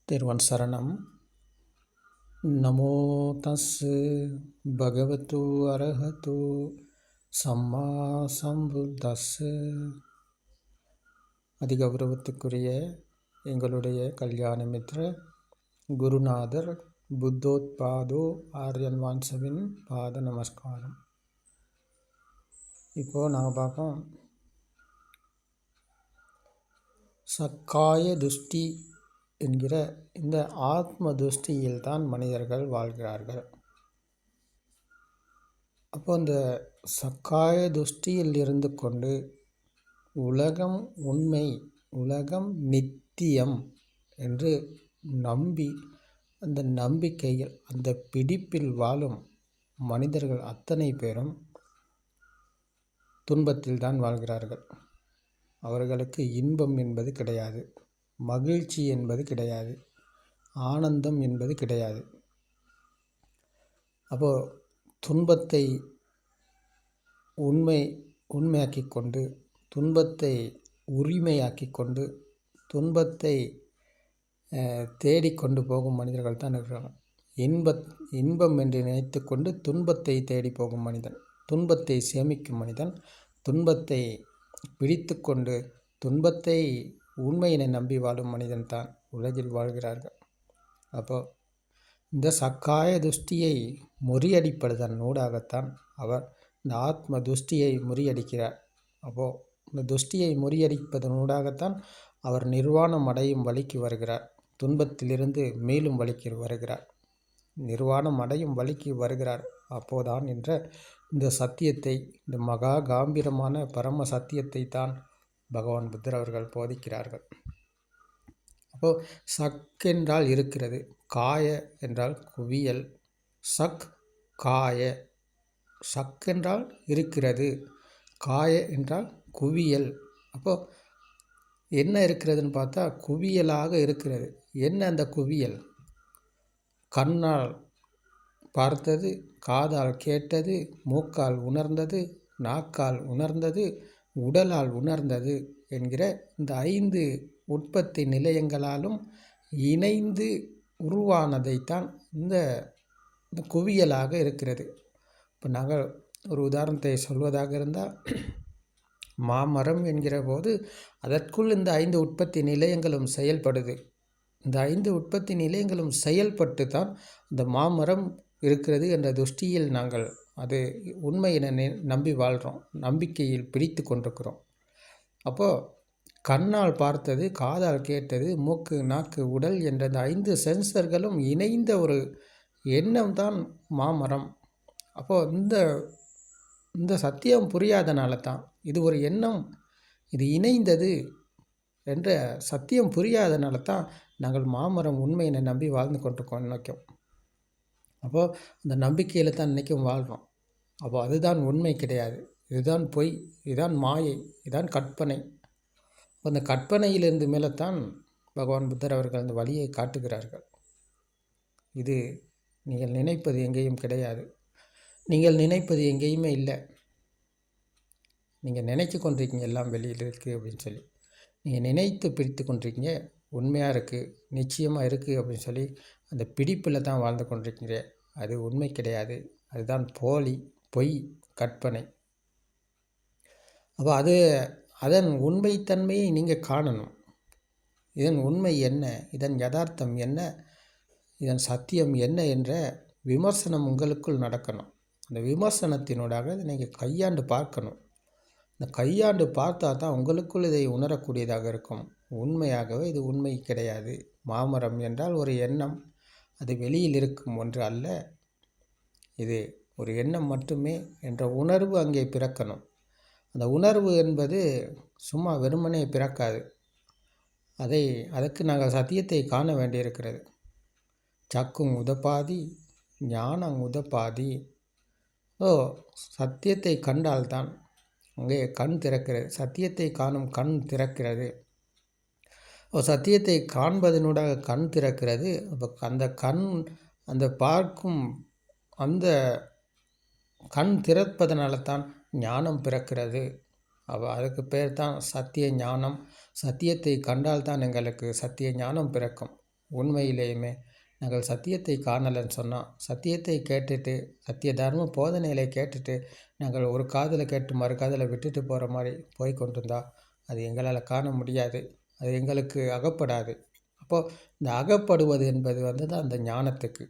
திருவன் சரணம். நமோ தஸ் பகவது அரஹது சம்மா சம்புத்தஸ். அதிகௌரவத்துக்குரிய எங்களுடைய கல்யாண மித்ர குருநாதர் புத்தோத்பாதோ ஆர்யன் வான்சவின் பாத நமஸ்காரம். இப்போது நாங்கள் பார்ப்போம் சக்காய துஷ்டி என்கிற இந்த ஆத்ம துஷ்டியில்தான் மனிதர்கள் வாழ்கிறார்கள். அப்போ இந்த சக்காய துஷ்டியில் இருந்து கொண்டு உலகம் உண்மை, உலகம் நித்தியம் என்று நம்பி அந்த நம்பிக்கையில் அந்த பிடிப்பில் வாழும் மனிதர்கள் அத்தனை பேரும் துன்பத்தில்தான் வாழ்கிறார்கள். அவர்களுக்கு இன்பம் என்பது கிடையாது, மகிழ்ச்சி என்பது கிடையாது, ஆனந்தம் என்பது கிடையாது. அப்போது துன்பத்தை உண்மையாக்கி கொண்டு, துன்பத்தை உரிமையாக்கி கொண்டு, துன்பத்தை தேடிக்கொண்டு போகும் மனிதர்கள் தான் இருக்கிறாங்க. இன்பம் என்று நினைத்து கொண்டு துன்பத்தை தேடி போகும் மனிதன், துன்பத்தை சேமிக்கும் மனிதன், துன்பத்தை பிடித்து கொண்டு துன்பத்தை உண்மையினை நம்பி வாழும் மனிதன் தான் உலகில் வாழ்கிறார்கள். அப்போது இந்த சக்காய துஷ்டியை முறியடிப்பதன் ஊடாகத்தான் அவர் இந்த ஆத்ம துஷ்டியை முறியடிக்கிறார். அப்போது இந்த துஷ்டியை முறியடிப்பதன் ஊடாகத்தான் அவர் நிர்வாணம் அடையும் வழிக்கு வருகிறார். துன்பத்திலிருந்து மேலும் வழிக்கு வருகிறார், நிர்வாணம் அடையும் வழிக்கு வருகிறார். அப்போதான் என்ற இந்த சத்தியத்தை, இந்த மகா காம்பீரமான பரம சத்தியத்தை தான் பகவான் புத்தர் அவர்கள் போதிக்கிறார்கள். அப்போது சக் என்றால் இருக்கிறது, காய என்றால் குவியல், சக் காய. சக் என்றால் இருக்கிறது, காய என்றால் குவியல். அப்போது என்ன இருக்கிறதுன்னு பார்த்தா குவியலாக இருக்கிறது. என்ன அந்த குவியல்? கண்ணால் பார்த்தது, காதால் கேட்டது, மூக்கால் உணர்ந்தது, நாக்கால் உணர்ந்தது, உடலால் உணர்ந்தது என்கிற இந்த 5 உற்பத்தி நிலையங்களாலும் இணைந்து உருவானதைத்தான் இந்த குவியலாக இருக்கிறது. இப்போ நாங்கள் ஒரு உதாரணத்தை சொல்வதாக இருந்தால், மாமரம் என்கிற போது அதற்குள் இந்த 5 உற்பத்தி நிலையங்களும் செயல்படுது. இந்த 5 உற்பத்தி நிலையங்களும் செயல்பட்டு தான் இந்த மாமரம் இருக்கிறது என்ற துஷ்டியில் நாங்கள் அது உண்மை என நம்பி வாழ்கிறோம், நம்பிக்கையில் பிடித்து கொண்டிருக்கிறோம். அப்போது கண்ணால் பார்த்தது, காதால் கேட்டது, மூக்கு, நாக்கு, உடல் என்ற இந்த 5 சென்சர்களும் இணைந்த ஒரு எண்ணம் தான் மாமரம். அப்போது இந்த சத்தியம் புரியாதனால தான், இது ஒரு எண்ணம், இது இணைந்தது என்ற சத்தியம் புரியாதனால தான் நாங்கள் மாமரம் உண்மையினை நம்பி வாழ்ந்து கொண்டிருக்கோம் நினைக்கும். அப்போது அந்த நம்பிக்கையில் தான் இன்றைக்கும் வாழ்கிறோம். அப்போது அதுதான் உண்மை கிடையாது, இதுதான் பொய், இதுதான் மாயை, இதுதான் கற்பனை. அந்த கற்பனையிலிருந்து மேலே தான் பகவான் புத்தர் அவர்கள் அந்த வழியை காட்டுகிறார்கள். இது நீங்கள் நினைப்பது எங்கேயும் கிடையாது, நீங்கள் நினைப்பது எங்கேயுமே இல்லை. நீங்கள் நினைச்சு கொண்டிருக்கீங்க எல்லாம் வெளியில் இருக்குது அப்படின்னு சொல்லி, நீங்கள் நினைத்து பிடித்து கொண்டிருக்கீங்க. உண்மையாக இருக்குது, நிச்சயமாக இருக்குது அப்படின்னு சொல்லி அந்த பிடிப்பில் தான் வாழ்ந்து கொண்டிருக்கீங்க. அது உண்மை கிடையாது, அதுதான் போலி, பொய், கற்பனை. அப்போ அதன் உண்மைத்தன்மையை நீங்கள் காணணும். இதன் உண்மை என்ன, இதன் யதார்த்தம் என்ன, இதன் சத்தியம் என்ன என்ற விமர்சனம் உங்களுக்குள் நடக்கணும். அந்த விமர்சனத்தினூடாக இதை நீங்கள் கையாண்டு பார்க்கணும். இந்த கையாண்டு பார்த்தா தான் உங்களுக்குள் இதை உணரக்கூடியதாக இருக்கும். உண்மையாகவே இது உண்மை கிடையாது. மாமரம் என்றால் ஒரு எண்ணம், அது வெளியில் இருக்கும் ஒன்று அல்ல, இது ஒரு எண்ணம் மட்டுமே என்ற உணர்வு அங்கே பிறக்கணும். அந்த உணர்வு என்பது சும்மா வெறுமனே பிறக்காது. அதற்கு நாங்கள் சத்தியத்தை காண வேண்டியிருக்கிறது. சக்கும் உதப்பாதி, ஞானம் உதப்பாதி. சத்தியத்தை கண்டால்தான் அங்கே கண் திறக்கிறது, சத்தியத்தை காணும் கண் திறக்கிறது. சத்தியத்தை காண்பதனூடாக கண் திறக்கிறது. அப்போ அந்த கண், அந்த பார்க்கும் அந்த கண் திறப்பதனால தான் ஞானம் பிறக்கிறது. அப்போ அதுக்கு பேர் தான் சத்திய ஞானம். சத்தியத்தை கண்டால்தான் எங்களுக்கு சத்திய ஞானம் பிறக்கும். உண்மையிலேயுமே நாங்கள் சத்தியத்தை காணலைன்னு சொன்னோம். சத்தியத்தை கேட்டுட்டு சத்திய தர்ம போதனைகளை கேட்டுட்டு நாங்கள் ஒரு காதில் கேட்டு மறு காதில் விட்டுட்டு போகிற மாதிரி போய் கொண்டிருந்தா அது எங்களால் காண முடியாது. அது எங்களுக்கு அகப்படாது. அப்போது இந்த அகப்படுவது என்பது தான் அந்த ஞானத்துக்கு.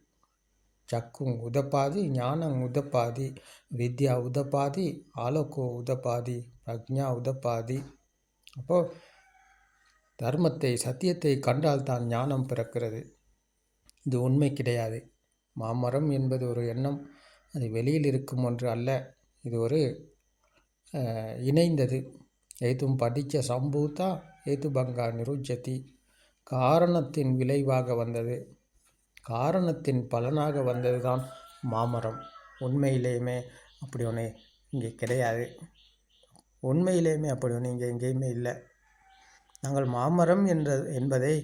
சக்கும் உதப்பாதி ஞானம் உதப்பாதி வித்யா உதப்பாதி ஆலோகோ உதப்பாதி பிரக்ஞா உதப்பாதி. அப்போது தர்மத்தை சத்தியத்தை கண்டால் தான் ஞானம் பிறக்கிறது. இது உண்மை கிடையாது. மாமரம் என்பது ஒரு எண்ணம். அது வெளியில் இருக்கும் ஒன்று அல்ல. இது ஒரு இணைந்தது. ஏதும் படித்த சம்பூதா ஏது பங்கா நிருஜதி. காரணத்தின் விளைவாக வந்தது, காரணத்தின் பலனாக வந்தது தான் மாமரம். உண்மையிலேயுமே அப்படி ஒன்று இங்கே கிடையாது. உண்மையிலேயுமே அப்படி ஒன்று இங்கே எங்கேயுமே இல்லை. நாங்கள் மாமரம் என்பதை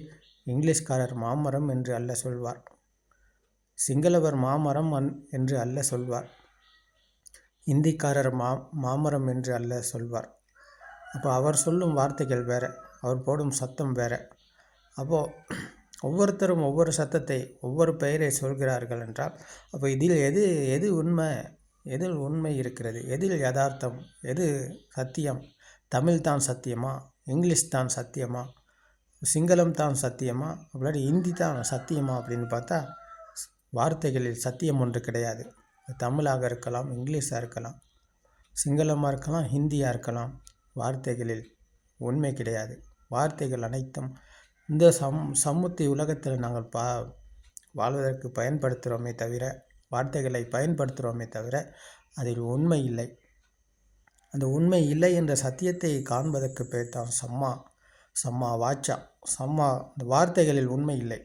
இங்கிலீஷ்காரர் மாமரம் என்று அல்ல சொல்வார். சிங்களவர் மாமரம் என்று அல்ல சொல்வார். இந்திக்காரர் மாமரம் என்று அல்ல சொல்வார். அப்போ அவர் சொல்லும் வார்த்தைகள் வேறு, அவர் போடும் சத்தம் வேறு. அப்போது ஒவ்வொருத்தரும் ஒவ்வொரு சத்தத்தை ஒவ்வொரு பெயரை சொல்கிறார்கள் என்றால் அப்போ இதில் எது உண்மை, எதில் உண்மை இருக்கிறது, எதில் யதார்த்தம், எது சத்தியம்? தமிழ் தான் சத்தியமா, இங்கிலீஷ் தான் சத்தியமா, சிங்களம் தான் சத்தியமா, அப்படி ஹிந்தி தான் சத்தியமா அப்படின்னு பார்த்தா வார்த்தைகளில் சத்தியம் ஒன்று கிடையாது. தமிழாக இருக்கலாம், இங்கிலீஷாக இருக்கலாம், சிங்களமாக இருக்கலாம், ஹிந்தியாக இருக்கலாம். வார்த்தைகளில் உண்மை கிடையாது. வார்த்தைகள் அனைத்தும் இந்த சமூத்தி உலகத்தில் நாங்கள் வாழ்வதற்கு பயன்படுத்துகிறோமே தவிர, வார்த்தைகளை பயன்படுத்துகிறோமே தவிர அதில் உண்மை இல்லை. அந்த உண்மை இல்லை என்ற சத்தியத்தை காண்பதற்கு பேர் தான் சம்மா வாச்சா. இந்த வார்த்தைகளில் உண்மை இல்லை,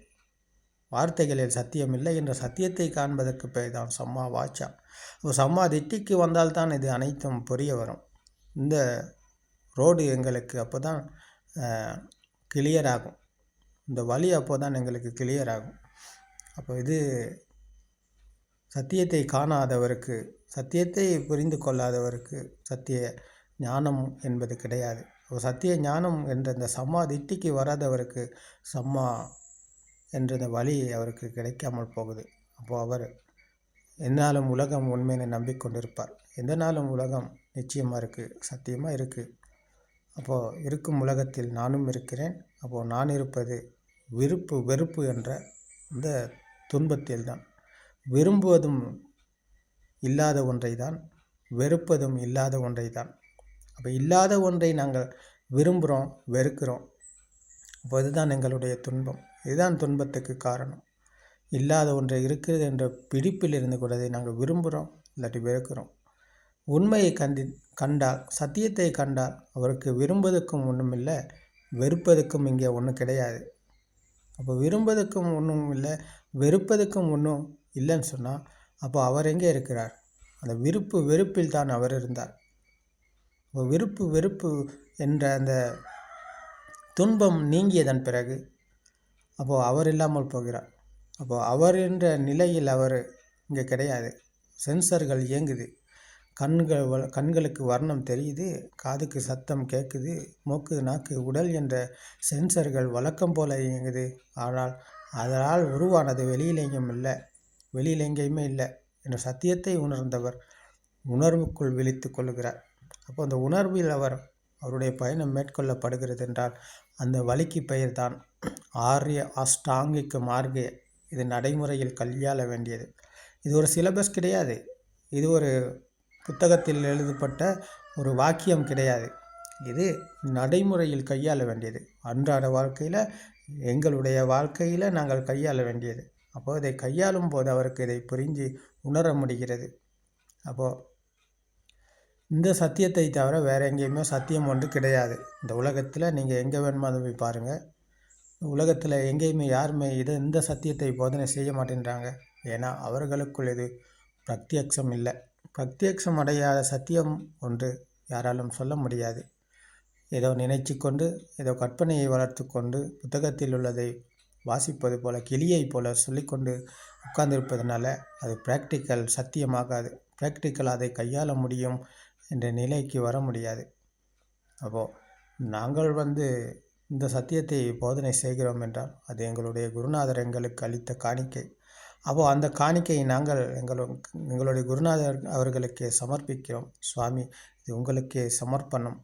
வார்த்தைகளில் சத்தியம் இல்லை என்ற சத்தியத்தை காண்பதற்கு பேர் தான் சம்மா வாச்சா. சம்மா திட்டிக்கு வந்தால்தான் இது அனைத்தும் புரிய வரும். இந்த ரோடு எங்களுக்கு அப்போ தான் கிளியர் ஆகும். இந்த வழி அப்போ தான் எங்களுக்கு கிளியர் ஆகும். அப்போ இது சத்தியத்தை காணாதவருக்கு, சத்தியத்தை புரிந்து கொள்ளாதவருக்கு சத்திய ஞானம் என்பது கிடையாது. சத்திய ஞானம் என்ற இந்த சம்மா திட்டிக்கு வராதவருக்கு சம்மா என்ற இந்த வழி அவருக்கு கிடைக்காமல் போகுது. அப்போது அவர் எந்நாளும் உலகம் உண்மையை நம்பிக்கொண்டிருப்பார். எந்த நாளும் உலகம் நிச்சயமாக இருக்குது, சத்தியமாக இருக்குது. அப்போது இருக்கும் உலகத்தில் நானும் இருக்கிறேன். அப்போது நான் இருப்பது விருப்பு வெறுப்பு என்ற இந்த துன்பத்தில் தான். விரும்புவதும் இல்லாத ஒன்றை தான், வெறுப்பதும் இல்லாத ஒன்றை தான். அப்போ இல்லாத ஒன்றை நாங்கள் விரும்புகிறோம், வெறுக்கிறோம். அப்போ இதுதான் எங்களுடைய துன்பம். இதுதான் துன்பத்துக்கு காரணம். இல்லாத ஒன்றை இருக்கிறது என்ற பிடிப்பில் இருந்து கூட நாங்கள் விரும்புகிறோம், இல்லாட்டி வெறுக்கிறோம். உண்மையை கண்டால், சத்தியத்தை கண்டால் அவருக்கு விரும்புவதற்கும் ஒன்றும் இல்லை, வெறுப்பதற்கும் இங்கே ஒன்றும் கிடையாது. அப்போ விரும்புவதற்கும் ஒன்றும் இல்லை, வெறுப்பதற்கும் ஒன்றும் இல்லைன்னு சொன்னால் அப்போ அவர் எங்கே இருக்கிறார்? அந்த விருப்பு வெறுப்பில் தான் அவர் இருந்தார். அப்போ விருப்பு வெறுப்பு என்ற அந்த துன்பம் நீங்கியதன் பிறகு அப்போது அவர் இல்லாமல் போகிறார். அப்போது அவர் என்ற நிலையில் அவர் இங்கே கிடையாது. சென்சர்கள் இயங்குது. கண்களுக்கு வர்ணம் தெரியுது, காதுக்கு சத்தம் கேட்குது, மூக்கு நாக்கு உடல் என்ற சென்சர்கள் வழக்கம் போல இயங்குது. ஆனால் அதனால் உருவானது வெளியில் எங்கேயுமே இல்லை என்ற சத்தியத்தை உணர்ந்தவர் உணர்வுக்குள் விழித்து கொள்கிறார். அப்போ அந்த உணர்வில் அவருடைய பயணம் மேற்கொள்ளப்படுகிறது என்றால் அந்த வழிக்கு பெயர் தான் ஆரிய அஷ்டாங்கிக்க மார்க்க. இது நடைமுறையில் கையாள வேண்டியது. இது ஒரு சிலபஸ் கிடையாது. இது ஒரு புத்தகத்தில் எழுதப்பட்ட ஒரு வாக்கியம் கிடையாது. இது நடைமுறையில் கையாள வேண்டியது. அன்றாட வாழ்க்கையில், எங்களுடைய வாழ்க்கையில் நாங்கள் கையாள வேண்டியது. அப்போது இதை கையாளும் போது அவருக்கு இதை புரிஞ்சு உணர முடிகிறது. அப்போது இந்த சத்தியத்தை தவிர வேறு எங்கேயுமே சத்தியம் ஒன்று கிடையாது. இந்த உலகத்தில் நீங்கள் எங்கே வேணுமோ அதை போய் பாருங்கள். உலகத்தில் எங்கேயுமே யாருமே இந்த சத்தியத்தை போதனை செய்ய மாட்டேன்றாங்க. ஏன்னா அவர்களுக்குள் இது பிரத்யக்ஷம் இல்லை. பிரத்யக்ஷம் அடையாத சத்தியம் ஒன்று யாராலும் சொல்ல முடியாது. ஏதோ நினைச்சு கொண்டு, ஏதோ கற்பனையை வளர்த்து கொண்டு, புத்தகத்தில் உள்ளதை வாசிப்பது போல, கிளியை போல சொல்லிக்கொண்டு உட்கார்ந்திருப்பதனால அது ப்ராக்டிக்கல் சத்தியமாகாது. ப்ராக்டிக்கல் அதை கையாள முடியும் என்ற நிலைக்கு வர முடியாது. அப்போது நாங்கள் இந்த சத்தியத்தை போதனை செய்கிறோம் என்றால் அது எங்களுடைய குருநாதர் எங்களுக்கு அளித்த காணிக்கை. அப்போது அந்த காணிக்கையை நாங்கள் எங்களுடைய குருநாதர் அவர்களுக்கு சமர்ப்பிக்கிறோம். சுவாமி, இது உங்களுக்கே சமர்ப்பணம்.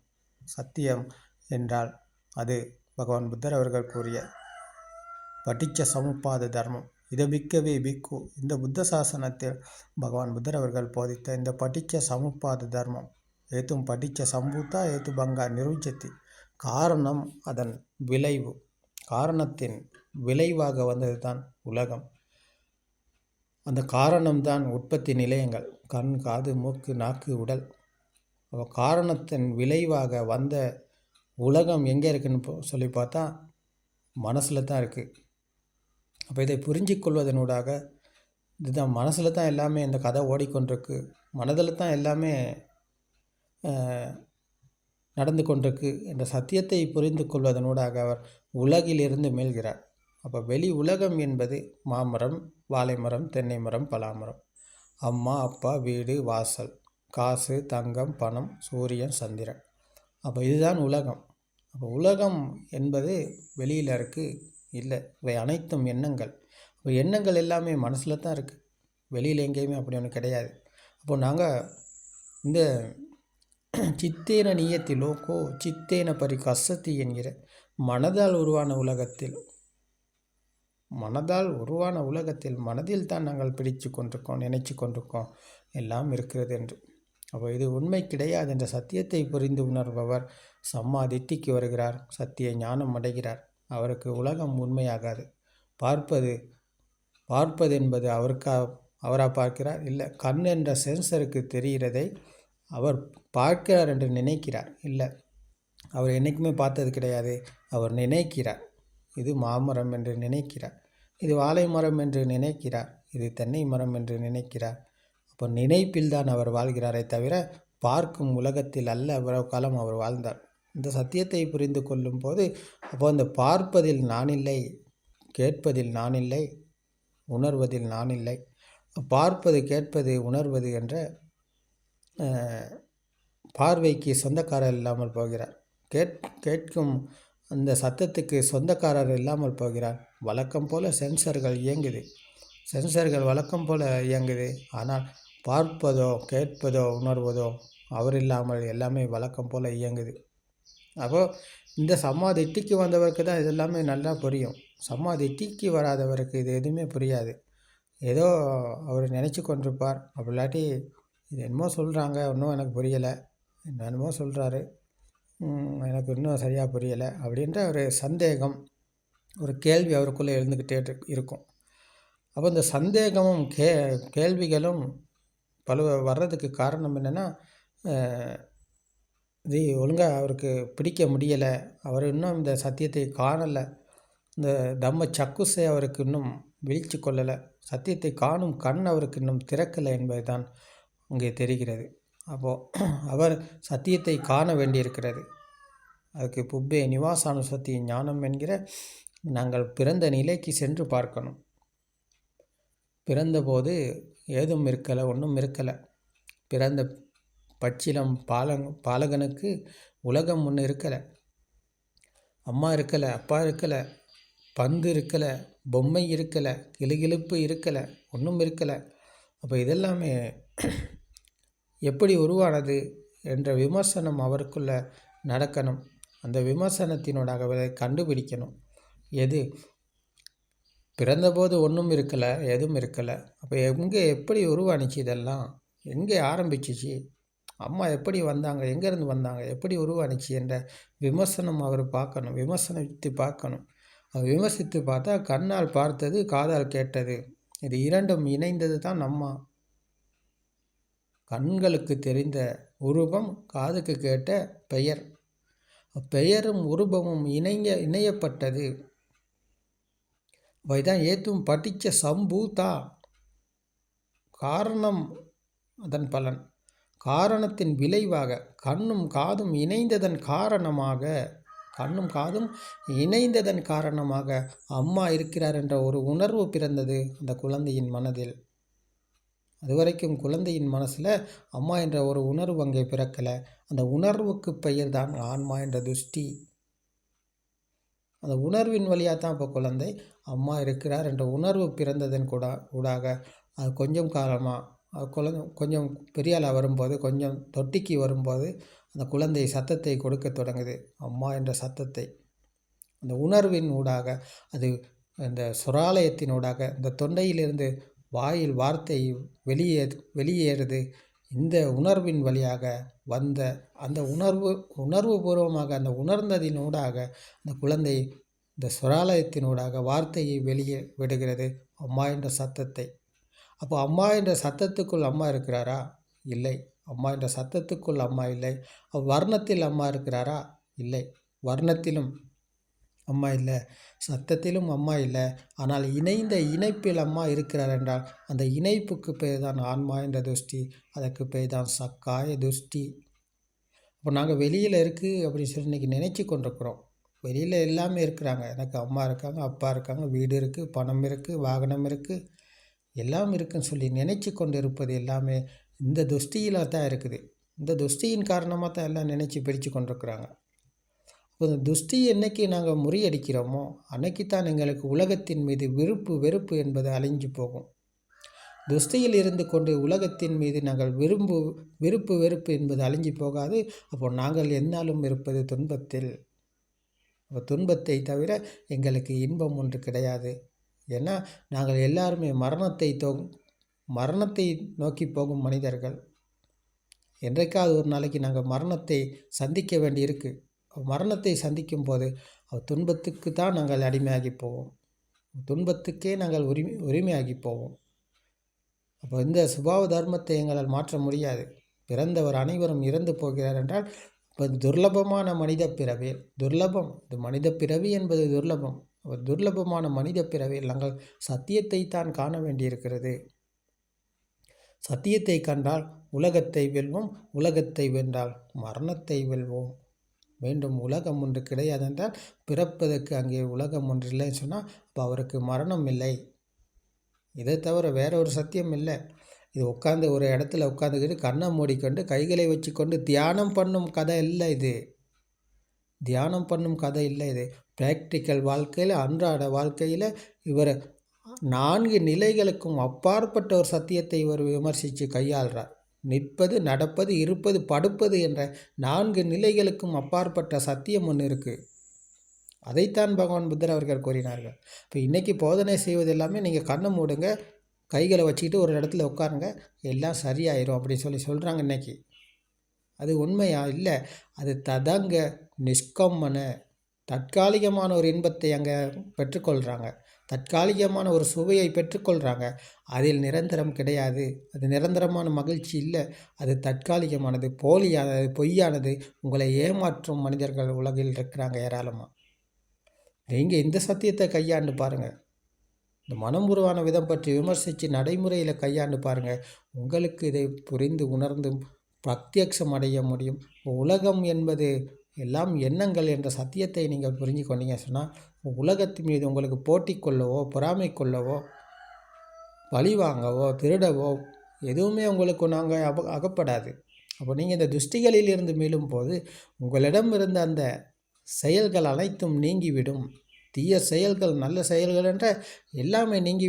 சத்தியம் என்றால் அது பகவான் புத்தர் அவர்கள் கூறிய பட்டிச்ச சமுப்பாத தர்மம். இதை பிக்கவே பிக்கு, இந்த புத்த சாசனத்தில் பகவான் புத்தர் அவர்கள் போதித்த இந்த பட்டிச்ச சமுப்பாத தர்மம் ஏத்தும் பட்டிச்ச சம்பூத்தா ஏத்து பங்கா நிருஜத்தி. காரணம் அதன் விளைவு, காரணத்தின் விளைவாக வந்தது தான் உலகம். அந்த காரணம்தான் உற்பத்தி நிலையங்கள், கண், காது, மூக்கு, நாக்கு, உடல். காரணத்தின் விளைவாக வந்த உலகம் எங்கே இருக்குன்னு சொல்லி பார்த்தா மனசில் தான் இருக்குது. அப்போ இதை புரிஞ்சு கொள்வதனூடாக இதுதான் மனசில் தான் எல்லாமே இந்த கதை ஓடிக்கொண்டிருக்கு, மனதில் தான் எல்லாமே நடந்து கொண்டிருக்கு என்ற சத்தியத்தை புரிந்து கொள்வதனூடாக அவர் உலகிலிருந்து மீள்கிறார். அப்போ வெளி உலகம் என்பது மாமரம், வாழை மரம், தென்னை மரம், பலாமரம், அம்மா, அப்பா, வீடு, வாசல், காசு, தங்கம், பணம், சூரியன், சந்திரன். அப்போ இதுதான் உலகம். அப்போ உலகம் என்பது வெளியில் இருக்குது இல்லை, இவை அனைத்தும் எண்ணங்கள். இப்போ எண்ணங்கள் எல்லாமே மனசில் தான் இருக்குது, வெளியில் எங்கேயுமே அப்படி ஒன்று கிடையாது. அப்போது நாங்கள் இந்த சித்தேன நீயத்தி லோகோ சித்தேன பரிகசத்தி என்கிற மனதால் உருவான உலகத்தில் மனதில் தான் நாங்கள் பிடித்து கொண்டிருக்கோம், நினைச்சு கொண்டிருக்கோம் எல்லாம் இருக்கிறது என்று. அப்போ இது உண்மை கிடையாது என்ற சத்தியத்தை புரிந்து உணர்பவர் சம்மா திட்டிக்கு வருகிறார், சத்திய ஞானம் அடைகிறார். அவருக்கு உலகம் உண்மையாகாது. பார்ப்பது என்பது அவராக பார்க்கிறார் இல்லை, கண் என்ற சென்சருக்கு தெரிகிறதை அவர் பார்க்கிறார் என்று நினைக்கிறார். இல்லை, அவர் என்றைக்குமே பார்த்தது கிடையாது, அவர் நினைக்கிறார். இது மாமரம் என்று நினைக்கிறார், இது வாழை மரம் என்று நினைக்கிறார், இது தென்னை மரம் என்று நினைக்கிறார். அப்போ நினைப்பில் தான் அவர் வாழ்கிறாரே தவிர பார்க்கும் உலகத்தில் அல்ல அவ்வளவு காலம் அவர் வாழ்ந்தார். இந்த சத்தியத்தை புரிந்து கொள்ளும் போது அப்போ அந்த பார்ப்பதில் நான் இல்லை, கேட்பதில் நான் இல்லை, உணர்வதில் நான் இல்லை. பார்ப்பது, கேட்பது, உணர்வது என்ற பார்வைக்கு சொந்தக்காரர் இல்லாமல் போகிறார். கேட்கும் அந்த சத்தத்துக்கு சொந்தக்காரர் இல்லாமல் போகிறார். வழக்கம் போல் சென்சர்கள் வழக்கம் போல் இயங்குது. ஆனால் பார்ப்பதோ, கேட்பதோ, உணர்வதோ அவர் இல்லாமல் எல்லாமே வழக்கம் போல் இயங்குது. அப்போது இந்த சம்மாதிட்டிக்கு வந்தவருக்கு தான் இதெல்லாமே நல்லா புரியும். சம்மாதிட்டிக்கு வராதவருக்கு இது எதுவுமே புரியாது. ஏதோ அவர் நினச்சி கொண்டிருப்பார். அப்படி இல்லாட்டி இது என்னமோ சொல்கிறாங்க, இன்னும் எனக்கு புரியலை, என்னமோ சொல்கிறாரு, எனக்கு இன்னும் சரியாக புரியலை அப்படின்ற ஒரு சந்தேகம், ஒரு கேள்வி அவருக்குள்ளே எழுந்துக்கிட்டே இருக்கும். அப்போ இந்த சந்தேகமும் கேள்விகளும் வர்றதுக்கு காரணம் என்னென்னா, இது ஒழுங்காக அவருக்கு பிடிக்க முடியலை, அவர் இன்னும் இந்த சத்தியத்தை காணலை, இந்த தம்ம சக்குசை அவருக்கு இன்னும் விழித்து கொள்ளலை, சத்தியத்தை காணும் கண் அவருக்கு இன்னும் திறக்கலை என்பது தான் அங்கே தெரிகிறது. அப்போது அவர் சத்தியத்தை காண வேண்டியிருக்கிறது. அதுக்கு புப்பே நிவாசானுசத்தி ஞானம் என்கிற நாங்கள் பிறந்த நிலைக்கு சென்று பார்க்கணும். பிறந்தபோது ஏதும் இருக்கலை, ஒன்றும் இருக்கலை. பிறந்த பச்சிலம் பாலகனுக்கு உலகம் ஒன்று இருக்கலை, அம்மா இருக்கலை, அப்பா இருக்கலை, பந்து இருக்கலை, பொம்மை இருக்கலை, கிளுகிழுப்பு இருக்கலை, ஒன்றும் இருக்கலை. அப்போ இதெல்லாமே எப்படி உருவானது என்ற விமர்சனம் அவருக்குள்ளே நடக்கணும். அந்த விமர்சனத்தினோடாக அதை கண்டுபிடிக்கணும். எது பிறந்தபோது ஒன்றும் இருக்கலை, எதுவும் இருக்கலை. அப்போ எப்படி உருவானுச்சு, இதெல்லாம் எங்கே ஆரம்பிச்சிச்சு, அம்மா எப்படி வந்தாங்க, எங்கேருந்து வந்தாங்க, எப்படி உருவானுச்சு என்ற விமர்சனம் அவர் பார்க்கணும், விமர்சனித்து பார்க்கணும். அது விமர்சித்து பார்த்தா கண்ணால் பார்த்தது, காதால் கேட்டது, இது இரண்டும் இணைந்தது தான் அம்மா. கண்களுக்கு தெரிந்த உருவம், காதுக்கு கேட்ட பெயர், பெயரும் உருவமும் இணையப்பட்டது. வைதான் ஏத்தும் பட்டிச்ச சம்பூதா. காரணம் அதன் பலன், காரணத்தின் விளைவாக கண்ணும் காதும் இணைந்ததன் காரணமாக அம்மா இருக்கிறார் என்ற ஒரு உணர்வு பிறந்தது அந்த குழந்தையின் மனதில். அதுவரைக்கும் குழந்தையின் மனசில் அம்மா என்ற ஒரு உணர்வு அங்கே பிறக்கலை. அந்த உணர்வுக்கு பெயர் தான் ஆன்மா என்ற துஷ்டி. அந்த உணர்வின் வழியாக தான் இப்போ குழந்தை அம்மா இருக்கிறார் என்ற உணர்வு பிறந்ததன் ஊடாக அது கொஞ்சம் காலமாக குழந்தை கொஞ்சம் பெரிய ஆளாக வரும்போது, கொஞ்சம் தொட்டிக்கு வரும்போது அந்த குழந்தை சத்தத்தை கொடுக்க தொடங்குது, அம்மா என்ற சத்தத்தை. அந்த உணர்வின் ஊடாக அது அந்த சுராலயத்தினூடாக இந்த தொண்டையிலிருந்து வாயில் வார்த்தை வெளியேறுது. இந்த உணர்வின் வழியாக வந்த அந்த உணர்வு பூர்வமாக அந்த உணர்ந்ததினூடாக அந்த குழந்தை இந்த சுராலயத்தினூடாக வார்த்தையை வெளியே விடுகிறது, அம்மா என்ற சத்தத்தை. அப்போ அம்மா என்ற சத்தத்துக்குள் அம்மா இருக்கிறாரா? இல்லை. அம்மா என்ற சத்தத்துக்குள் அம்மா இல்லை. வர்ணத்தில் அம்மா இருக்கிறாரா? இல்லை. வர்ணத்திலும் அம்மா இல்லை, சத்தத்திலும் அம்மா இல்லை. ஆனால் இணைந்த இணைப்பில் அம்மா இருக்கிறார் என்றால் அந்த இணைப்புக்கு பேர் தான் ஆன்மா என்ற துஷ்டி. அதற்கு பேர் தான் சக்காய துஷ்டி. இப்போ நாங்கள் வெளியில் இருக்குது அப்படின்னு சொல்லி இன்றைக்கி நினச்சி கொண்டிருக்கிறோம். வெளியில் எல்லாமே இருக்கிறாங்க. எனக்கு அம்மா இருக்காங்க, அப்பா இருக்காங்க, வீடு இருக்குது, பணம் இருக்குது, வாகனம் இருக்குது, எல்லாம் இருக்குன்னு சொல்லி நினச்சி கொண்டு இருப்பது எல்லாமே இந்த துஷ்டியில் தான் இருக்குது. இந்த துஷ்டியின் காரணமாக தான் எல்லாம் நினச்சி பிரித்து கொண்டிருக்கிறாங்க. இப்போ இந்த துஷ்டி என்னைக்கு நாங்கள் முறியடிக்கிறோமோ அன்னைக்கு தான் எங்களுக்கு உலகத்தின் மீது வெறுப்பு என்பது அழிஞ்சு போகும். துஷ்டியில் இருந்து கொண்டு உலகத்தின் மீது நாங்கள் வெறுப்பு என்பது அழிஞ்சு போகாது. அப்போ நாங்கள் எந்நாளும் இருப்பது துன்பத்தில். துன்பத்தை தவிர எங்களுக்கு இன்பம் ஒன்று கிடையாது. ஏன்னா நாங்கள் எல்லாருமே மரணத்தை நோக்கி போகும் மனிதர்கள். என்றைக்காவது ஒரு நாளைக்கு நாங்கள் மரணத்தை சந்திக்க வேண்டியிருக்கு. மரணத்தை சந்திக்கும் போது துன்பத்துக்கு தான் நாங்கள் அடிமையாகி போவோம். துன்பத்துக்கே நாங்கள் உரிமையாகி போவோம். அப்போ இந்த சுபாவ தர்மத்தை எங்களால் மாற்ற முடியாது. பிறந்தவர் அனைவரும் இறந்து போகிறார் என்றால் இப்போ துர்லபமான மனித பிறவி, துர்லபம். இந்த மனித பிறவி என்பது துர்லபம். துர்லபமான மனித பிறவியில் நாங்கள் சத்தியத்தை தான் காண வேண்டியிருக்கிறது. சத்தியத்தை கண்டால் உலகத்தை வெல்வோம், உலகத்தை வென்றால் மரணத்தை வெல்வோம். மீண்டும் உலகம் ஒன்று கிடையாது என்றால் பிறப்பதற்கு அங்கே உலகம் ஒன்று இல்லைன்னு சொன்னால் அப்போ அவருக்கு மரணம் இல்லை. இதை தவிர வேற ஒரு சத்தியம் இல்லை. இது உட்காந்து ஒரு இடத்துல உட்காந்துக்கிட்டு கண்ணை மூடிக்கொண்டு கைகளை வச்சு கொண்டு தியானம் பண்ணும் கதை இல்லை. தியானம் பண்ணும் கதை இல்லை. இது ப்ராக்டிக்கல் வாழ்க்கையில், அன்றாட வாழ்க்கையில் இவர் 4 நிலைகளுக்கும் அப்பாற்பட்ட ஒரு சத்தியத்தை இவர் விமர்சித்து கையாள்றார். நிற்பது, நடப்பது, இருப்பது, படுப்பது என்ற 4 நிலைகளுக்கும் அப்பாற்பட்ட சத்தியம் ஒன்று இருக்குது. அதைத்தான் பகவான் புத்தர் அவர்கள் கூறினார்கள். இப்போ இன்றைக்கி போதனை செய்வது எல்லாமே நீங்கள் கண்ணை மூடுங்க, கைகளை வச்சுக்கிட்டு ஒரு இடத்துல உட்காருங்க, எல்லாம் சரியாயிரும் அப்படி சொல்கிறாங்க இன்றைக்கி. அது உண்மையா? இல்லை. அது ததங்க நிஷ்கம்மன, தற்காலிகமான ஒரு இன்பத்தை அங்கே பெற்றுக்கொள்கிறாங்க. தற்காலிகமான ஒரு சுவையை பெற்றுக்கொள்கிறாங்க. அதில் நிரந்தரம் கிடையாது. அது நிரந்தரமான மகிழ்ச்சி இல்லை. அது தற்காலிகமானது, போலியானது, பொய்யானது. உங்களை ஏமாற்றும் மனிதர்கள் உலகில் இருக்கிறாங்க ஏராளமாக. நீங்கள் இந்த சத்தியத்தை கையாண்டு பாருங்கள். இந்த மனம் உருவான விதம் பற்றி விமர்சித்து நடைமுறையில் கையாண்டு பாருங்கள். உங்களுக்கு இதை புரிந்து உணர்ந்து பிரத்யக்ஷம் அடைய முடியும். உலகம் என்பது எல்லாம் எண்ணங்கள் என்ற சத்தியத்தை நீங்கள் புரிஞ்சு கொண்டீங்க சொன்னால் உலகத்தின் மீது உங்களுக்கு போட்டி கொள்ளவோ, பொறாமை கொள்ளவோ, பழி வாங்கவோ, திருடவோ எதுவுமே உங்களுக்கு நாங்கள் அகப்படாது. அப்போ நீங்கள் இந்த துஷ்டிகளில் இருந்து மீளும் போது உங்களிடம் இருந்த அந்த செயல்கள் அனைத்தும் நீங்கிவிடும். தீய செயல்கள், நல்ல செயல்கள் என்ற எல்லாமே நீங்கி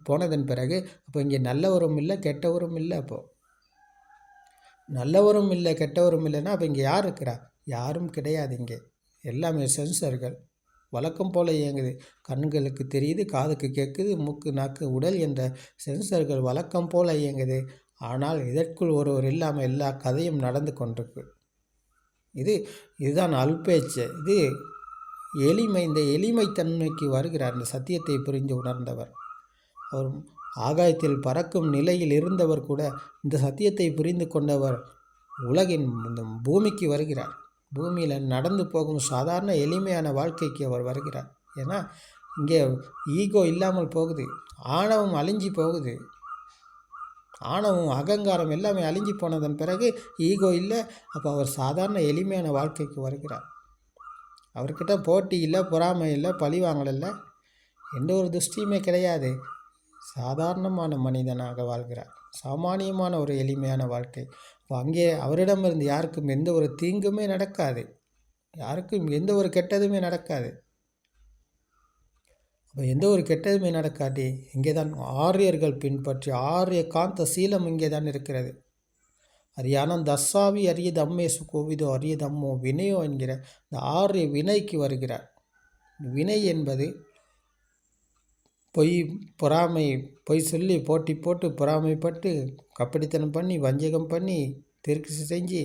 போனதன் பிறகு அப்போ இங்கே நல்லவரும் இல்லை, கெட்டவரும் இல்லை. அப்போது நல்லவரும் இல்லை, கெட்டவரும் இல்லைன்னா அப்போ இங்கே யார் இருக்கிறா? யாரும் கிடையாது. இங்கே எல்லாமே சென்சர்கள் வழக்கம் போல் இயங்குது. கண்களுக்கு தெரியுது, காதுக்கு கேட்குது, மூக்கு, நாக்கு, உடல் என்ற சென்சர்கள் வழக்கம் போல் இயங்குது. ஆனால் இதற்குள் ஒருவர் இல்லாமல் எல்லா கதையும் நடந்து கொண்டிருக்கு. இதுதான் அல்பேச்சு. இது எளிமை. இந்த எளிமைத்தன்மைக்கு வருகிறார் இந்த சத்தியத்தை புரிந்து உணர்ந்தவர். அவர் ஆகாயத்தில் பறக்கும் நிலையில் இருந்தவர் கூட இந்த சத்தியத்தை புரிந்து கொண்டவர் உலகின் இந்த பூமிக்கு வருகிறார். பூமியில் நடந்து போகும் சாதாரண எளிமையான வாழ்க்கைக்கு அவர் வருகிறார். ஏன்னா இங்கே ஈகோ இல்லாமல் போகுது, ஆணவம் அழிஞ்சி போகுது. ஆணவம், அகங்காரம் எல்லாமே அழிஞ்சி போனதன் பிறகு ஈகோ இல்லை. அப்போ அவர் சாதாரண எளிமையான வாழ்க்கைக்கு வருகிறார். அவர்கிட்ட போட்டி இல்லை, பொறாமை இல்லை, பழி வாங்கல் இல்லை, எந்த ஒரு துஷ்டியுமே கிடையாது. சாதாரணமான மனிதனாக வாழ்கிறார். சாமானியமான ஒரு எளிமையான வாழ்க்கை. இப்போ அங்கே அவரிடமிருந்து யாருக்கும் எந்த ஒரு தீங்குமே நடக்காது, யாருக்கும் எந்த ஒரு கெட்டதுமே நடக்காது. அப்போ எந்த ஒரு கெட்டதுமே நடக்காட்டி இங்கே தான் ஆரியர்கள் பின்பற்றி ஆரிய காந்த சீலம் இங்கே தான் இருக்கிறது. அரியானம் தஸ்ஸாவி அரிய தம்மேசு கோவிதோ அரிய தம்மோ வினையோ என்கிற இந்த ஆரிய வினைக்கு வருகிறார். வினை என்பது பொறாமை, பொய் சொல்லி போட்டி போட்டு பொறாமைப்பட்டு கப்படித்தனம் பண்ணி வஞ்சகம் பண்ணி திருச்சி செஞ்சு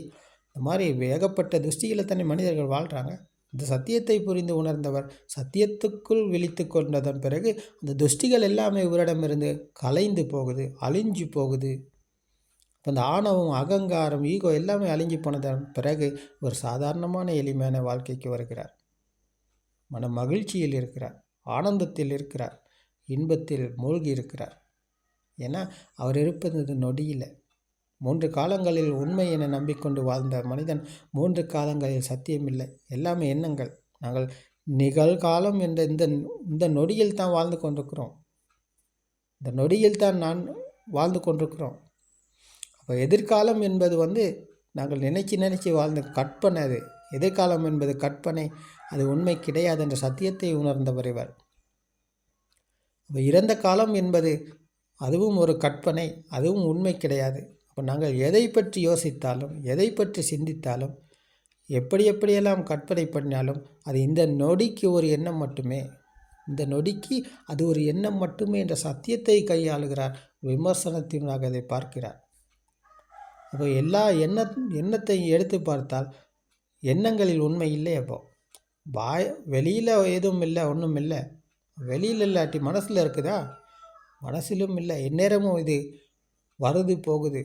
இந்த மாதிரி ஏகப்பட்ட துஷ்டிகளை தானே மனிதர்கள் வாழ்கிறாங்க. இந்த சத்தியத்தை புரிந்து உணர்ந்தவர் சத்தியத்துக்குள் விழித்து கொண்டதன் பிறகு அந்த துஷ்டிகள் எல்லாமே இவரிடமிருந்து கலைந்து போகுது, அழிஞ்சு போகுது. இப்போ அந்த ஆணவம், அகங்காரம், ஈகோ எல்லாமே அழிஞ்சு போனதன் பிறகு ஒரு சாதாரணமான எளிமையான வாழ்க்கைக்கு வருகிறார். மன மகிழ்ச்சியில் இருக்கிறார், ஆனந்தத்தில் இருக்கிறார், இன்பத்தில் மூழ்கி இருக்கிறார். ஏன்னா அவர் இருப்பது நொடியில். 3 காலங்களில் உண்மை என நம்பிக்கொண்டு வாழ்ந்த மனிதன் 3 காலங்களில் சத்தியமில்லை, எல்லாமே எண்ணங்கள். நாங்கள் நிகழ்காலம் என்ற இந்த நொடியில் தான் வாழ்ந்து கொண்டிருக்கிறோம். இந்த நொடியில் தான் நான் வாழ்ந்து கொண்டிருக்கிறோம். அப்போ எதிர்காலம் என்பது நாங்கள் நினைச்சு வாழ்ந்த கற்பனை. அது எதிர்காலம் என்பது கற்பனை, அது உண்மை கிடையாது என்ற சத்தியத்தை உணர்ந்தவர் இவர். அப்போ இறந்த காலம் என்பது அதுவும் ஒரு கற்பனை, அதுவும் உண்மை கிடையாது. அப்போ நாங்கள் எதை பற்றி யோசித்தாலும், எதை பற்றி சிந்தித்தாலும், எப்படியெல்லாம் கற்பனை பண்ணினாலும் அது இந்த நொடிக்கு ஒரு எண்ணம் மட்டுமே. இந்த நொடிக்கு அது ஒரு எண்ணம் மட்டுமே என்ற சத்தியத்தை கையாளுகிறார். விமர்சனத்தினாக அதை பார்க்கிறார். அப்போ எல்லா எண்ணத்தை எடுத்து பார்த்தால் எண்ணங்களில் உண்மை இல்லை. அப்போ வெளியில் எதுவும் இல்லை, ஒன்றும் இல்லை. வெளியில் இல்லாட்டி மனசில் இருக்குதா? மனசிலும் இல்லை. எந்நேரமும் இது வருது போகுது,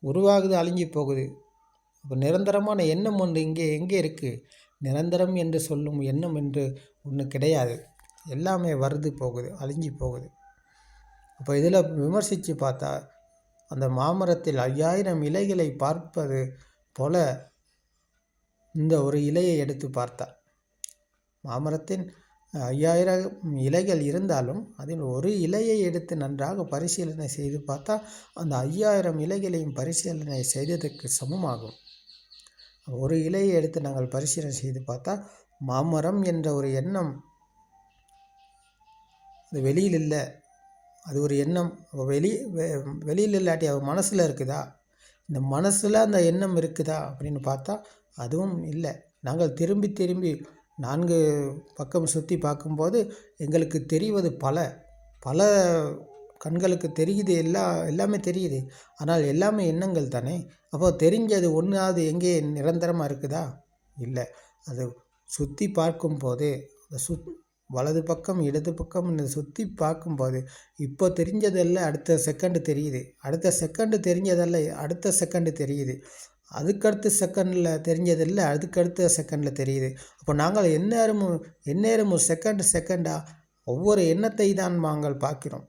உருவாகுது, அழிஞ்சு போகுது. அப்போ நிரந்தரமான எண்ணம் ஒன்று எங்கே இருக்குது? நிரந்தரம் என்று சொல்லும் எண்ணம் என்று ஒன்று கிடையாது. எல்லாமே வருது போகுது, அழிஞ்சு போகுது. அப்போ இதில் விமர்சித்து பார்த்தா அந்த மாமரத்தில் 5000 இலைகளை பார்ப்பது போல இந்த ஒரு இலையை எடுத்து பார்த்தார். மாமரத்தின் 5000 இலைகள் இருந்தாலும் அதில் ஒரு இலையை எடுத்து நன்றாக பரிசீலனை செய்து பார்த்தா அந்த 5000 இலைகளையும் பரிசீலனை செய்ததற்கு சமமாகும். ஒரு இலையை எடுத்து நாங்கள் பரிசீலனை செய்து பார்த்தா மாமரம் என்ற ஒரு எண்ணம் அது வெளியில் இல்லை, அது ஒரு எண்ணம். வெளியில் இல்லாட்டி அவள் மனசில் இருக்குதா? இந்த மனசில் அந்த எண்ணம் இருக்குதா அப்படின்னு பார்த்தா அதுவும் இல்லை. நாங்கள் திரும்பி 4 பக்கம் சுற்றி பார்க்கும்போது எங்களுக்கு தெரிவது பல கண்களுக்கு தெரியுது, எல்லாமே தெரியுது. ஆனால் எல்லாமே எண்ணங்கள் தானே. அப்போ தெரிஞ்சது ஒன்றாவது எங்கே நிரந்தரமாக இருக்குதா? இல்லை. அது சுற்றி பார்க்கும்போது வலது பக்கம் இடது பக்கம் சுற்றி பார்க்கும்போது இப்போ தெரிஞ்சதெல்லாம் அடுத்த செகண்டு தெரியுது, அடுத்த செகண்டு தெரிஞ்சதல்ல அடுத்த செகண்டு தெரியுது, அதுக்கடுத்த செகண்டில் தெரிஞ்சதில்லை அதுக்கடுத்த செகண்டில் தெரியுது. அப்போ நாங்கள் எந்நேரமும் செகண்டாக ஒவ்வொரு எண்ணத்தை தான் நாங்கள் பார்க்கிறோம்,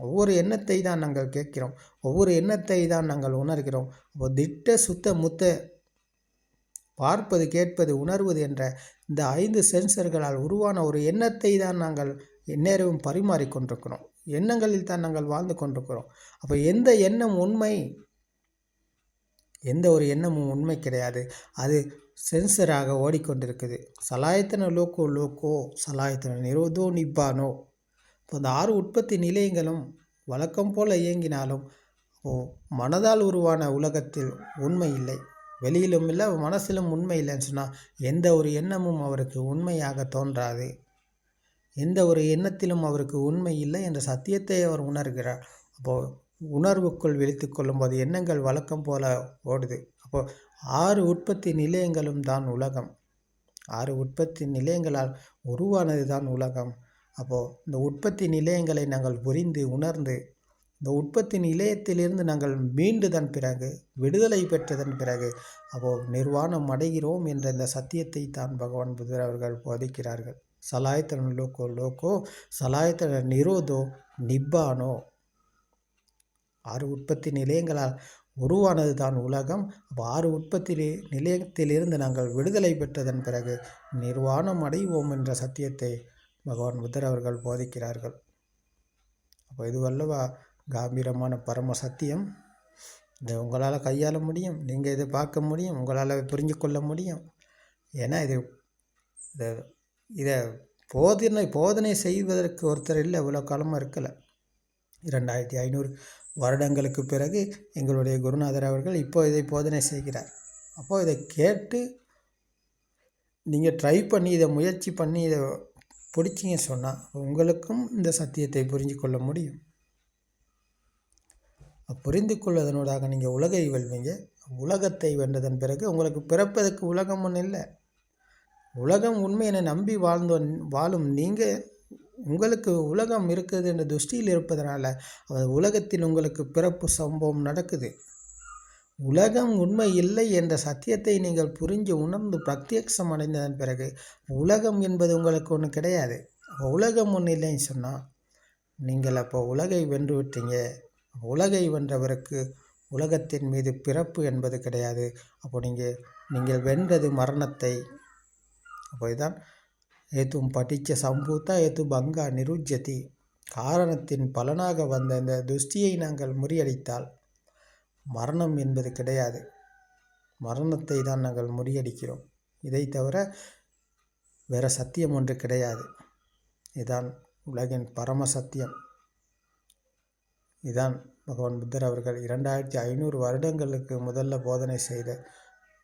ஒவ்வொரு எண்ணத்தை தான் நாங்கள் கேட்கிறோம், ஒவ்வொரு எண்ணத்தை தான் நாங்கள் உணர்கிறோம். அப்போ திட்ட சுத்த முத்த பார்ப்பது, கேட்பது, உணர்வது என்ற இந்த 5 சென்சர்களால் உருவான ஒரு எண்ணத்தை தான் நாங்கள் எந்நேரமும் பரிமாறிக்கொண்டிருக்கிறோம். எண்ணங்களில் தான் நாங்கள் வாழ்ந்து கொண்டிருக்கிறோம். அப்போ எந்த எண்ணம் உண்மை? எந்த ஒரு எண்ணமும் உண்மை கிடையாது. அது சென்சராக ஓடிக்கொண்டிருக்குது. சலாயத்தன லோக்கோ சலாயத்தன நிரோதோ நிப்பானோ. இப்போ அந்த 6 உற்பத்தி நிலையங்களும் வழக்கம் போல் இயங்கினாலும் மனதால் உருவான உலகத்தில் உண்மை இல்லை, வெளியிலும் இல்லை, மனசிலும் உண்மை இல்லைன்னு சொன்னால் எந்த ஒரு எண்ணமும் அவருக்கு உண்மையாக தோன்றாது. எந்த ஒரு எண்ணத்திலும் அவருக்கு உண்மை இல்லை என்ற சத்தியத்தை அவர் உணர்கிறார். அப்போது உணர்வுக்குள் விழித்து கொள்ளும்போது எண்ணங்கள் வழக்கம் போல ஓடுது. அப்போது 6 உற்பத்தி நிலையங்களும் தான் உலகம். 6 உற்பத்தி நிலையங்களால் உருவானது தான் உலகம். அப்போது இந்த உற்பத்தி நிலையங்களை நாங்கள் புரிந்து உணர்ந்து இந்த உற்பத்தி நிலையத்திலிருந்து நாங்கள் மீண்டுதன் பிறகு விடுதலை பெற்றதன் பிறகு அப்போது நிர்வாணம் அடைகிறோம் என்ற இந்த சத்தியத்தை தான் பகவான் புத்தர் அவர்கள் போதிக்கிறார்கள். சலாயத்தன லோக்கோ சலாயத்தன நிரோதோ நிப்பானோ. 6 உற்பத்தி நிலையங்களால் உருவானது தான் உலகம். அப்போ 6 உற்பத்தி நிலையத்திலிருந்து நாங்கள் விடுதலை பெற்றதன் பிறகு நிர்வாணம் அடைவோம் என்ற சத்தியத்தை பகவான் புத்தர் அவர்கள் போதிக்கிறார்கள். அப்போ இது வல்லவா காம்பீரமான பரம சத்தியம். இதை உங்களால் கையாள முடியும், நீங்கள் இதை பார்க்க முடியும், உங்களால் புரிஞ்சு கொள்ள முடியும். ஏன்னா இதை போதனை செய்வதற்கு ஒருத்தர் இல்லை, இவ்வளோ காலமாக இருக்கலை. 2500 வருடங்களுக்கு பிறகு எங்களுடைய குருநாதர் அவர்கள் இப்போ இதை போதனை செய்கிறார். அப்போது இதை கேட்டு நீங்கள் ட்ரை பண்ணி இதை முயற்சி பண்ணி இதை பிடிச்சிங்க சொன்னால் உங்களுக்கும் இந்த சத்தியத்தை புரிஞ்சு கொள்ள முடியும். புரிந்து கொள்வதனூடாக நீங்கள் உலகை வெல்வீங்க. உலகத்தை வென்றதன் பிறகு உங்களுக்கு பிறப்பதற்கு உலகம் ஒன்றும் இல்லை. உலகம் உண்மையை நம்பி வாழும் நீங்கள் உங்களுக்கு உலகம் இருக்குது என்ற துஷ்டியில் இருப்பதனால உலகத்தில் உங்களுக்கு பிறப்பு சம்பவம் நடக்குது. உலகம் உண்மை இல்லை என்ற சத்தியத்தை நீங்கள் புரிஞ்சு உணர்ந்து பிரத்யக்ஷம் அடைந்ததன் பிறகு உலகம் என்பது உங்களுக்கு ஒன்று கிடையாது. உலகம் ஒன்று இல்லைன்னு சொன்னால் நீங்கள் அப்போ உலகை வென்று விட்டீங்க. உலகை வென்றவருக்கு உலகத்தின் மீது பிறப்பு என்பது கிடையாது. அப்போ நீங்கள் வென்றது மரணத்தை. அப்போ இதுதான் ஏத்தும் படித்த சம்பூத்தா ஏத்து பங்கா நிருஜ்யதி. காரணத்தின் பலனாக வந்த இந்த துஷ்டியை நாங்கள் முறியடித்தால் மரணம் என்பது கிடையாது. மரணத்தை தான் நாங்கள் முறியடிக்கிறோம். இதை தவிர வேறு சத்தியம் ஒன்று கிடையாது. இதுதான் உலகின் பரம சத்தியம். இதுதான் பகவான் புத்தர் அவர்கள் 2500 வருடங்களுக்கு முதல்ல போதனை செய்த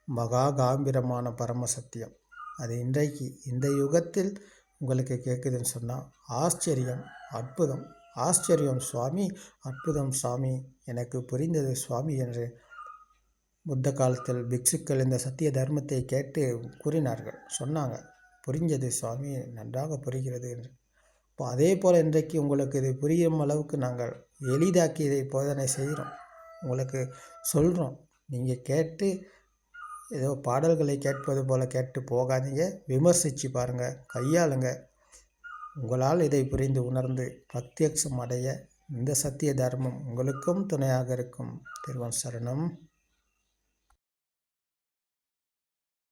மகா காம்பீரமான பரம சத்தியம். அது இன்றைக்கு இந்த யுகத்தில் உங்களுக்கு கேட்குதுன்னு சொன்னால் ஆச்சரியம், அற்புதம். ஆச்சரியம் சுவாமி, அற்புதம் சுவாமி, எனக்கு புரிந்தது சுவாமி என்று புத்த காலத்தில் பிக்ஷுக்கள் இந்த சத்திய தர்மத்தை கேட்டு கூறினார்கள், சொன்னாங்க. புரிஞ்சது சுவாமி, நன்றாக புரிகிறது என்று. இப்போ அதே போல் இன்றைக்கு உங்களுக்கு இது புரியும் அளவுக்கு நாங்கள் எளிதாக்கி இதை போதனை செய்கிறோம், உங்களுக்கு சொல்கிறோம். நீங்கள் கேட்டு ஏதோ பாடல்களை கேட்பது போல் கேட்டு போகாதீங்க. விமர்சித்து பாருங்கள், கையாளுங்க. உங்களால் இதை புரிந்து உணர்ந்து பிரத்யக்ஷம் அடைய இந்த சத்திய தர்மம் உங்களுக்கும் துணையாக இருக்கும். திருவன் சரணம்.